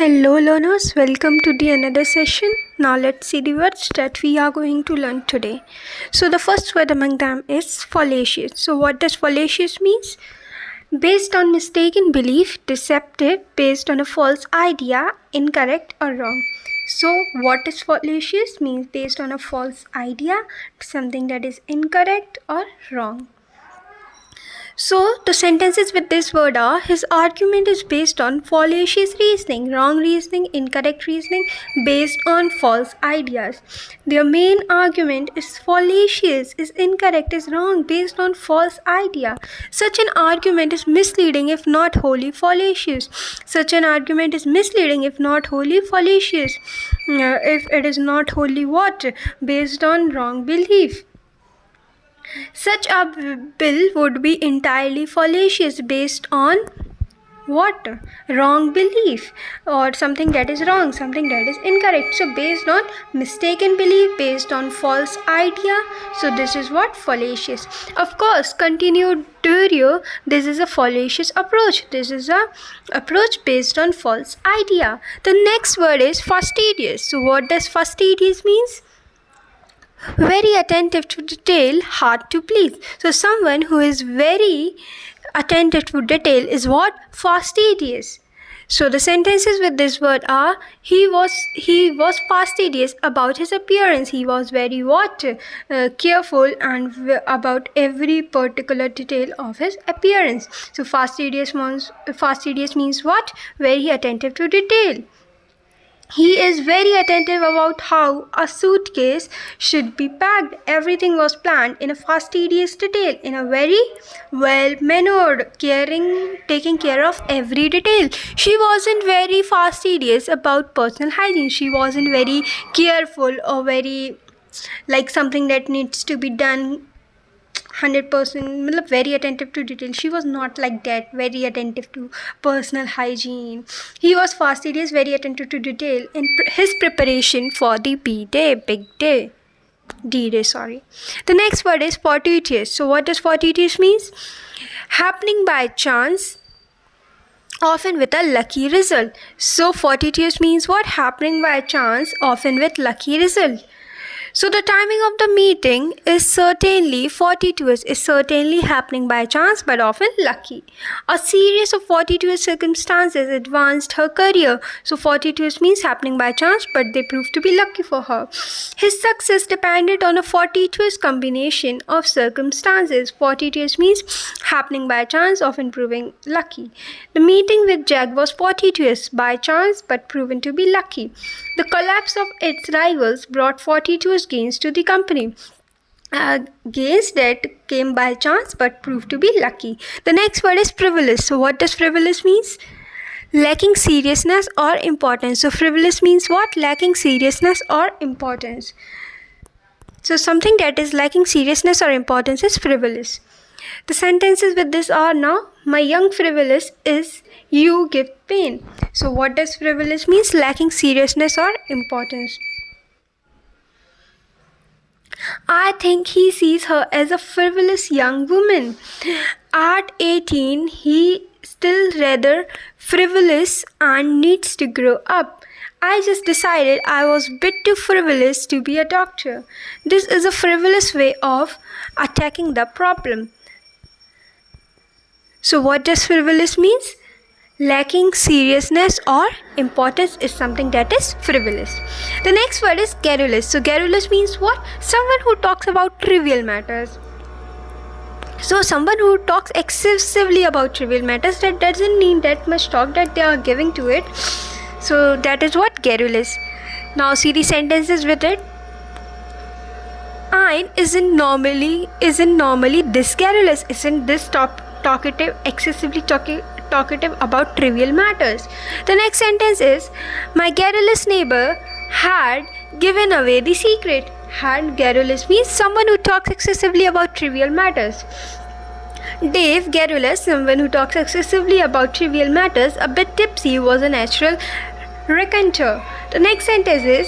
Hello learners, welcome to the another session. Now let's see the words that we are going to learn today. So the first word among them is fallacious. So what does fallacious means? Based on mistaken belief, deceptive, based on a false idea, incorrect or wrong. So what is fallacious means based on a false idea, something that is incorrect or wrong. So the sentences with this word are: his argument is based on fallacious reasoning, wrong reasoning, incorrect reasoning, based on false ideas. Their main argument is fallacious, is incorrect, is wrong, based on false idea. Such an argument is misleading if not wholly fallacious. Such an argument is misleading if not wholly fallacious. If it is not wholly what? Based on wrong belief. Such a bill would be entirely fallacious based on what? Wrong belief, or something that is wrong, something that is incorrect. So based on mistaken belief, based on false idea. So this is what? Fallacious. Of course, continued durio, this is a fallacious approach. This is a approach based on false idea. The next word is fastidious. So what does fastidious means? Very attentive to detail, hard to please. So someone who is very attentive to detail is what? Fastidious. So the sentences with this word are: he was fastidious about his appearance. He was very careful and about every particular detail of his appearance. So fastidious means what? Very attentive to detail. He is very attentive about how a suitcase should be packed. Everything was planned in a fastidious detail, in a very well-mannered, taking care of every detail. She wasn't very fastidious about personal hygiene. She wasn't very careful or very like something that needs to be done 100%, very attentive to detail. She was not like that, very attentive to personal hygiene. He was fastidious, very attentive to detail in his preparation for the D-Day. The next word is fortuitous. So what does fortuitous means? Happening by chance, often with a lucky result. So fortuitous means what? Happening by chance, often with lucky result. So the timing of the meeting is certainly fortuitous, is certainly happening by chance but often lucky. A series of fortuitous circumstances advanced her career. So fortuitous means happening by chance but they proved to be lucky for her. His success depended on a fortuitous combination of circumstances. Fortuitous means happening by chance, often proving lucky. The meeting with Jack was fortuitous, by chance but proven to be lucky. The collapse of its rivals brought fortuitous gains to the company. Gains that came by chance but proved to be lucky. The next word is frivolous. So what does frivolous means? Lacking seriousness or importance. So frivolous means what? Lacking seriousness or importance. So something that is lacking seriousness or importance is frivolous. The sentences with this are now: my young frivolous is you give pain. So what does frivolous means? Lacking seriousness or importance. I think he sees her as a frivolous young woman. At 18, he still rather frivolous and needs to grow up. I just decided I was a bit too frivolous to be a doctor. This is a frivolous way of attacking the problem. So what does frivolous means? Lacking seriousness or importance is something that is frivolous. The next word is garrulous. So garrulous means what? Someone who talks about trivial matters. So someone who talks excessively about trivial matters, that doesn't need that much talk that they are giving to it. So that is what? Garrulous. Now see the sentences with it. Ayn isn't normally this garrulous, isn't this talkative, excessively talkative about trivial matters. The next sentence is: my garrulous neighbor had given away the secret. Had garrulous means someone who talks excessively about trivial matters. Dave, garrulous, someone who talks excessively about trivial matters, a bit tipsy, was a natural raconteur. The next sentence is: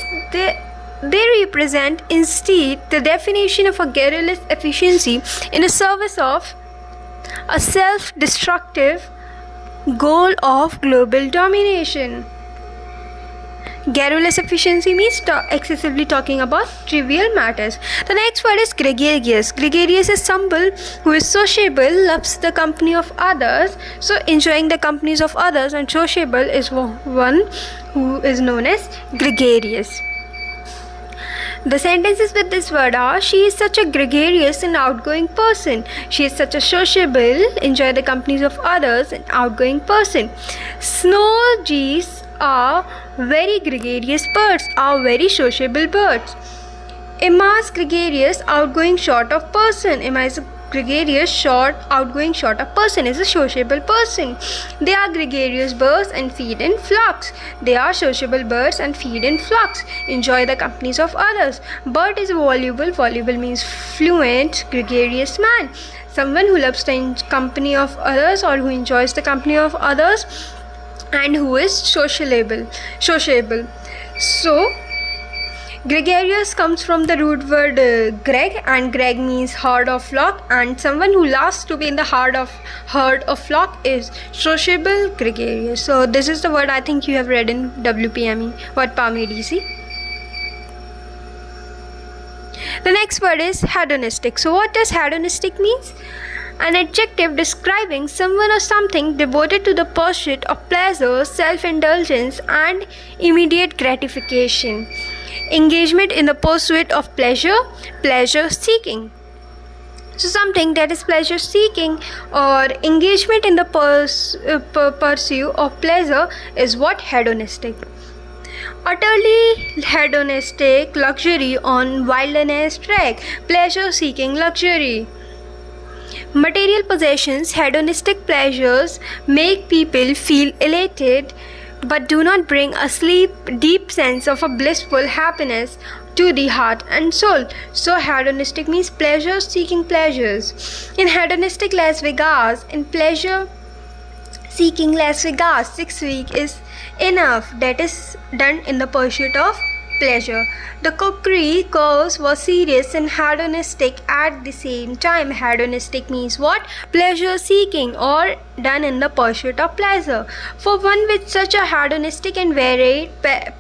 they represent instead the definition of a garrulous efficiency in a service of a self-destructive goal of global domination. Garrulous efficiency means excessively talking about trivial matters. The next word is gregarious. Gregarious is someone who is sociable, loves the company of others. So enjoying the companies of others and sociable is one who is known as gregarious. The sentences with this word are: she is such a gregarious and outgoing person. She is such a sociable, enjoy the companies of others, and outgoing person. Snow geese are very gregarious birds, are very sociable birds. Emma is gregarious, outgoing, sort of person. Emma is a gregarious, short, outgoing, sort of person, is a sociable person. They are gregarious birds and feed in flocks. They are sociable birds and feed in flocks. Enjoy the companies of others. Bird is voluble. Voluble means fluent, gregarious man. Someone who loves the company of others or who enjoys the company of others and who is sociable. So gregarious comes from the root word greg, and greg means herd or flock, and someone who loves to be in the herd of flock is sociable, gregarious. So this is the word I think you have read in WPME, what PALM-ADC. The next word is hedonistic. So what does hedonistic means? An adjective describing someone or something devoted to the pursuit of pleasure, self-indulgence, and immediate gratification. Engagement in the pursuit of pleasure, pleasure seeking. So something that is pleasure seeking or engagement in the pursuit of pleasure is what? Hedonistic. Utterly hedonistic, luxury on wilderness trek, pleasure seeking luxury. Material possessions, hedonistic pleasures make people feel elated but do not bring a deep sense of a blissful happiness to the heart and soul. So hedonistic means pleasure seeking pleasures. In hedonistic Las Vegas, in pleasure seeking Las Vegas, 6 weeks is enough. That is done in the pursuit of pleasure. The cookery course was serious and hedonistic at the same time. Hedonistic means what? Pleasure seeking or done in the pursuit of pleasure. For one with such a hedonistic and varied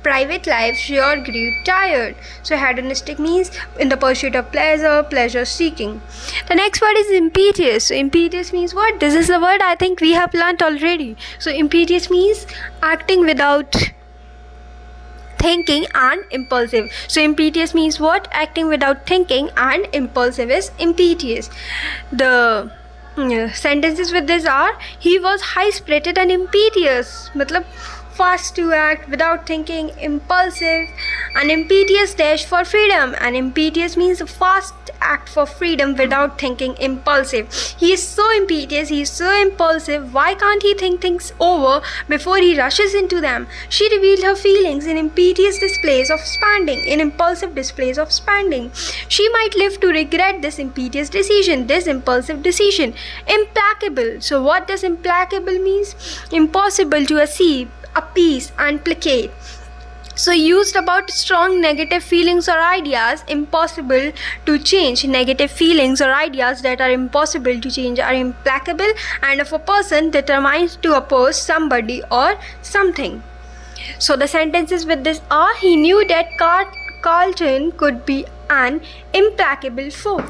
private life, sure grew tired. So hedonistic means in the pursuit of pleasure, pleasure seeking. The next word is impetuous. So impetuous means what? This is the word I think we have learnt already. So impetuous means acting without thinking and impulsive. So impetuous means what? Acting without thinking, and impulsive is impetuous. The sentences with this are: he was high-spirited and impetuous, matlab fast to act without thinking, impulsive. An impetuous dash for freedom. An impetuous means a fast act for freedom without thinking, impulsive. He is so impetuous, he is so impulsive. Why can't he think things over before he rushes into them? She revealed her feelings in impetuous displays of spending, in impulsive displays of spending. She might live to regret this impetuous decision, this impulsive decision. Implacable. So what does implacable means? Impossible to appease and placate. So used about strong negative feelings or ideas, impossible to change. Negative feelings or ideas that are impossible to change are implacable, and of a person determined to oppose somebody or something. So the sentences with this are: he knew that Carlton could be an implacable foe.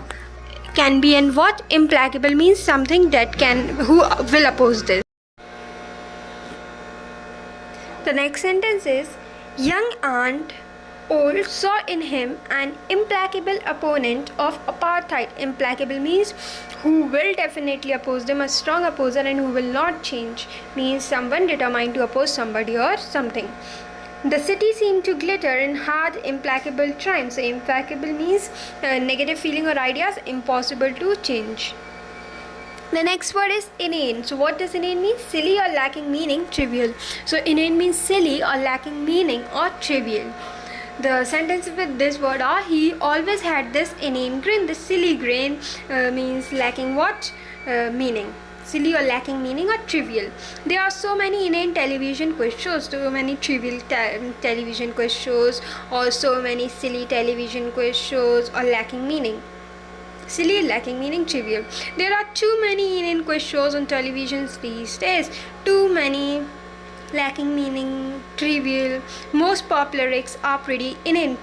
Can be and what? Implacable means something that who will oppose this. The next sentence is: young and old saw in him an implacable opponent of apartheid. Implacable means who will definitely oppose them, a strong opposer, and who will not change. Means someone determined to oppose somebody or something. The city seemed to glitter in hard, implacable triumph. So implacable means negative feeling or ideas impossible to change. The next word is inane. So what does inane mean? Silly or lacking meaning, trivial. So inane means silly or lacking meaning or trivial. The sentences with this word are: he always had this inane grin. This silly grin means lacking what? Meaning. Silly or lacking meaning or trivial. There are so many inane television quiz shows, so many trivial television quiz shows, or so many silly television quiz shows, or lacking meaning. Silly, lacking meaning, trivial. There are too many inane quiz shows on television these days. Too many lacking meaning, trivial. Most popular X are pretty inane,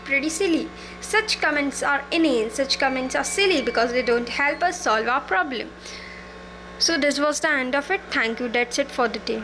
pretty silly. Such comments are inane, such comments are silly because they don't help us solve our problem. So this was the end of it. Thank you. That's it for the day.